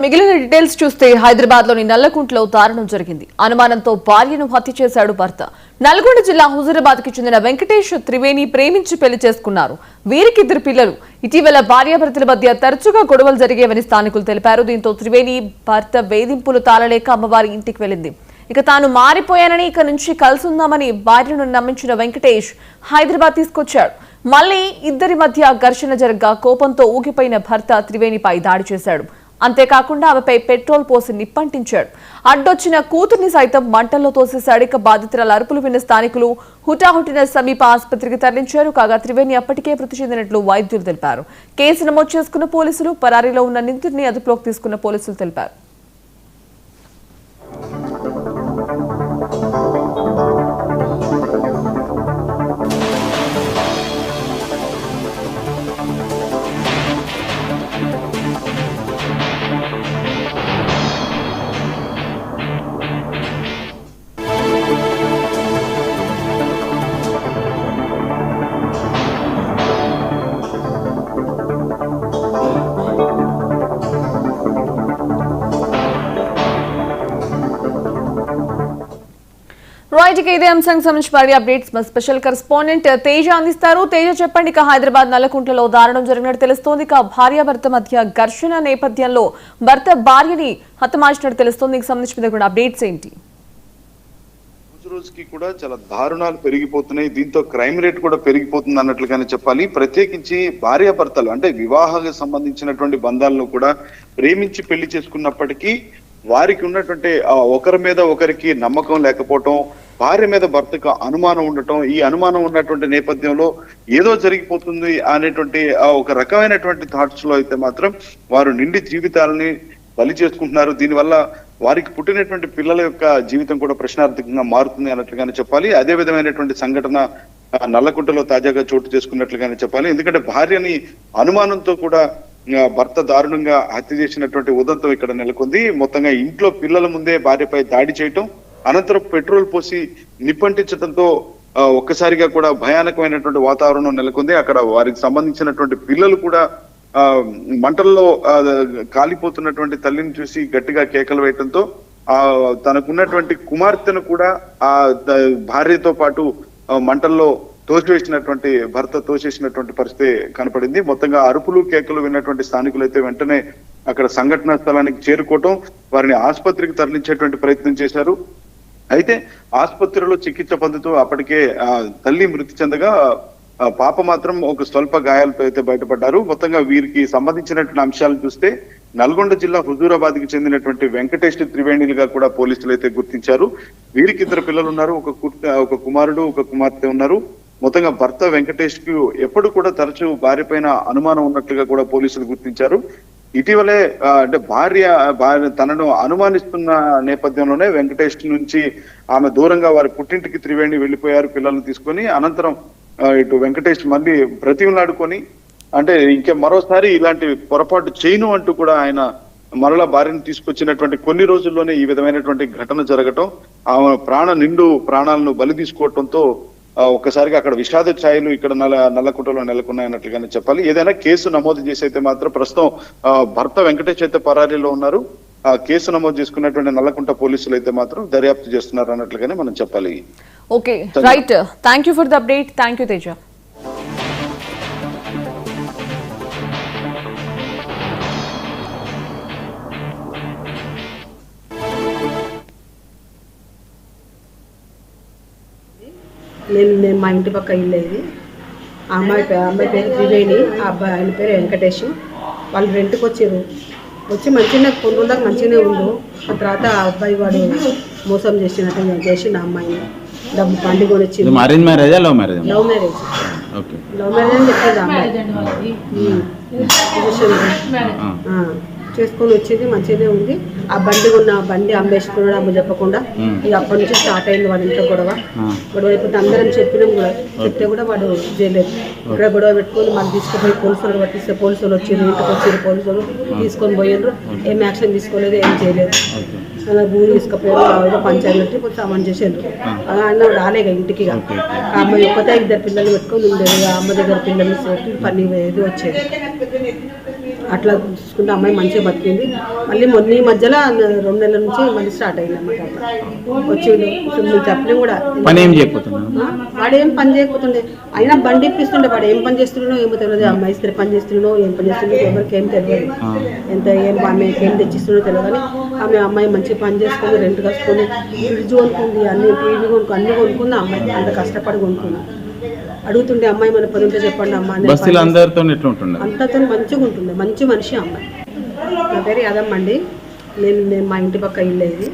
మిగిలిన డీటెయిల్స్ చూస్తే హైదరాబాద్ లోని నల్లకుంటలో దారుణం జరిగింది. అనుమానంతో భార్యను హత్య చేశాడు భర్త. నల్గొండ జిల్లా హుజూరాబాద్ కి చెందిన వెంకటేష్ త్రివేణి ప్రేమించి పెళ్లి చేసుకున్నారు. వీరికి 2 పిల్లలు. ఇటీవల భార్యాభర్తల మధ్య తరచుగా గొడవలు జరిగేవని స్థానికులు తెలిపారు. దీంతో త్రివేణి భర్త వేధింపులు తాళలేక అమ్మవారి ఇంటికి వెళ్లింది. ఇక తాను మారిపోయానని ఇక నుంచి కలిసుందామని భార్యను నమ్మించిన వెంకటేష్ హైదరాబాద్ తీసుకొచ్చాడు. మళ్లీ ఇద్దరి మధ్య ఘర్షణ జరగ్గా కోపంతో ఊగిపోయిన భర్త త్రివేణిపై దాడి చేశాడు. అంతేకాకుండా ఆమెపై పెట్రోల్ పోసి నిప్పంటించాడు. అడ్డొచ్చిన కూతుర్ని సైతం మంటల్లో తోసేశాడు. ఇక బాధితురాల అరుపులు విన్న స్థానికులు హుటాహుటిన సమీప ఆసుపత్రికి తరలించారు. కాగా త్రివేణి అప్పటికే మృతి చెందినట్లు వైద్యులు తెలిపారు. కేసు నమోదు చేసుకున్న పోలీసులు పరారీలో ఉన్న నిందితుడిని అదుపులోకి తీసుకున్న పోలీసులు తెలిపారు. రైట్, ఇదే అంశానికి సంబంధించి మరిన్ని అప్డేట్స్ మా స్పెషల్ కరెస్పాండెంట్ తేజ అందిస్తారు. తేజ చెప్పండి, ఇక హైదరాబాద్ నల్లకుంటలో దారుణం జరిగినట్టు తెలుస్తోంది. ఇక భార్యాభర్త మధ్య ఘర్షణ నేపథ్యంలో భర్త భార్యని హతమార్చినట్టు తెలుస్తోంది. దీనికి సంబంధించిన అప్డేట్స్ ఏంటి? రోజుకి కూడా చాలా దారుణాలు పెరిగిపోతున్నాయి. దీంతో క్రైమ్ రేట్ కూడా పెరిగిపోతుంది అన్నట్లుగానే చెప్పాలి. ప్రత్యేకించి భార్యాభర్తలు అంటే వివాహానికి సంబంధించినటువంటి బంధాలను కూడా ప్రేమించి పెళ్లి చేసుకున్నప్పటికీ వారికి ఉన్నటువంటి ఒకరి మీద ఒకరికి నమ్మకం లేకపోవటం, భార్య మీద భర్తకు అనుమానం ఉండటం, ఈ అనుమానం ఉన్నటువంటి నేపథ్యంలో ఏదో జరిగిపోతుంది అనేటువంటి ఒక రకమైనటువంటి థాట్స్ లో అయితే మాత్రం వారు నిండి జీవితాలని బలి చేసుకుంటున్నారు. దీనివల్ల వారికి పుట్టినటువంటి పిల్లల యొక్క జీవితం కూడా ప్రశ్నార్థకంగా మారుతుంది అన్నట్లుగానే చెప్పాలి. అదే విధమైనటువంటి సంఘటన నల్లకుంటలో తాజాగా చోటు చేసుకున్నట్లుగానే చెప్పాలి. ఎందుకంటే భార్యని అనుమానంతో కూడా భర్త దారుణంగా హత్య చేసినటువంటి ఉదంతం ఇక్కడ నెలకొంది. మొత్తంగా ఇంట్లో పిల్లల ముందే భార్యపై దాడి చేయటం, అనంతరం పెట్రోల్ పోసి నిప్పంటించడంతో ఒక్కసారిగా కూడా భయానకమైనటువంటి వాతావరణం నెలకొంది. అక్కడ వారికి సంబంధించినటువంటి పిల్లలు కూడా మంటల్లో కాలిపోతున్నటువంటి తల్లిని చూసి గట్టిగా కేకలు వేయటంతో తనకున్నటువంటి కుమార్తెను కూడా ఆ భార్యతో పాటు మంటల్లో తోసివేసినటువంటి భర్త తోసేసినటువంటి పరిస్థితి కనపడింది. మొత్తంగా అరుపులు కేకలు విన్నటువంటి స్థానికులు అయితే వెంటనే అక్కడ సంఘటనా స్థలానికి చేరుకోవటం, వారిని ఆసుపత్రికి తరలించేటువంటి ప్రయత్నం చేశారు. అయితే ఆసుపత్రిలో చికిత్స పొందుతూ అప్పటికే తల్లి మృతి చెందగా పాప మాత్రం ఒక స్వల్ప గాయాలతో అయితే బయటపడ్డారు. మొత్తంగా వీరికి సంబంధించినటువంటి అంశాలను చూస్తే నల్గొండ జిల్లా హుజూరాబాద్ కి చెందినటువంటి వెంకటేష్ త్రివేణిలుగా కూడా పోలీసులు అయితే గుర్తించారు. వీరికి 2 పిల్లలు ఉన్నారు. ఒక కుమారుడు, ఒక కుమార్తె ఉన్నారు. మొత్తంగా భర్త వెంకటేష్ కు ఎప్పుడు కూడా తరచూ భార్య పైన అనుమానం ఉన్నట్లుగా కూడా పోలీసులు గుర్తించారు. ఇటీవలే అంటే భార్య తనను అనుమానిస్తున్న నేపథ్యంలోనే వెంకటేష్ నుంచి ఆమె దూరంగా వారి పుట్టింటికి త్రివేణి వెళ్లిపోయారు పిల్లల్ని తీసుకొని. అనంతరం ఇటు వెంకటేష్ మళ్ళీ బ్రతిమలాడుకొని అంటే ఇంకా మరోసారి ఇలాంటి పొరపాటు చేయను అంటూ కూడా ఆయన మరలా భార్యను తీసుకొచ్చినటువంటి కొన్ని రోజుల్లోనే ఈ విధమైనటువంటి ఘటన జరగటం, ఆమె ప్రాణాలను బలి తీసుకోవటంతో ఒక్కసారిగా అక్కడ విషాద ఛాయలు ఇక్కడ నల్లకుంటలో నెలకొన్నాయన్నట్లుగానే చెప్పాలి. ఏదైనా కేసు నమోదు చేసి అయితే మాత్రం ప్రస్తుతం భర్త వెంకటేష్ అయితే పరారీలో ఉన్నారు. కేసు నమోదు చేసుకున్నటువంటి నల్లకుంట పోలీసులు అయితే మాత్రం దర్యాప్తు చేస్తున్నారు అన్నట్లుగానే మనం చెప్పాలి. Okay, right, thank you for the update. Thank you Teja. నేను మా ఇంటి పక్క ఇల్లు ఇది. అమ్మాయి పేరు త్రివేణి, ఆయన పేరు వెంకటేష్. వాళ్ళు రెంట్కి వచ్చి మంచిగా కొన్ని రోజుల దాకా మంచిగానే ఉండు. ఆ తర్వాత ఆ అబ్బాయి వాడు మోసం చేసిన అమ్మాయిని డబ్బు బండి కొని వచ్చింది. లవ్ మ్యారేజ్ అని చెప్పేది అమ్మాయి. చేసుకొని వచ్చింది, మంచిగానే ఉంది. ఆ బండి అమ్మేసుకున్నాడు అమ్మ చెప్పకుండా. ఇక అప్పటి నుంచి స్టార్ట్ అయింది వాడి ఇంట్లో గొడవ అయిపోతే అందరం చెప్పినాం కూడా, చెప్తే కూడా వాడు చేయలేదు. ఇక్కడ గొడవ పెట్టుకొని మళ్ళీ తీసుకుపోయి పోలీసులు పట్టిస్తే పోలీసులు వచ్చారు, ఇంటికి వచ్చారు. పోలీసులు తీసుకొని పోయారు, ఏం యాక్షన్ తీసుకోలేదు, ఏం చేయలేదు. అలా భూమి తీసుకుపోయారు, పంచాయతీ పెట్టి కొంచెం సామాన్ చేసారు. అన్న రాలేక ఇంటికి. ఆ అమ్మాయి ఒక్కతే 2 పిల్లలు పెట్టుకొని ఉండేది. ఆ అమ్మ దగ్గర పిల్లలు పని ఇది వచ్చేది. అట్లా చూసుకుంటే అమ్మాయి మంచిగా బతికింది. మళ్ళీ మొన్న ఈ మధ్యలో 2 నెలల నుంచి మళ్ళీ స్టార్ట్ అయింది అన్నమాట. వచ్చిండు మేము చెప్పలేం కూడా. పని ఏం చేయకపోతున్నా వాడు ఏం పని చేయకపోతుండే, అయినా బండి ఇప్పిస్తుండే. వాడు ఏం పని చేస్తున్నాడో ఏమో తెలియదు. అమ్మాయి ఇస్తే పని చేస్తున్నాడో ఏం పని చేస్తుండో ఎవరికి ఏం తెలియదు. ఆమెకి ఏం తెచ్చిస్తుండో తెలియదు. కానీ అమ్మాయి మంచిగా పని చేసుకొని రెంట్ కట్టుకొని ఫ్రిడ్జ్ కొనుక్కుంది, అన్ని టీవీ అన్ని కొనుక్కుంది. అమ్మాయి అంత కష్టపడి కొనుక్కుంది. అడుగుతుండే అమ్మాయి మన పని ఉంటే చెప్పండి అమ్మ. అందరితో ఎట్లుంటుండే? అంతతో మంచిగా ఉంటుండే, మంచి మనిషి అమ్మాయి. నా పేరు యాదమ్మ అండి. నేను మా ఇంటి పక్క ఇల్లు ఇది.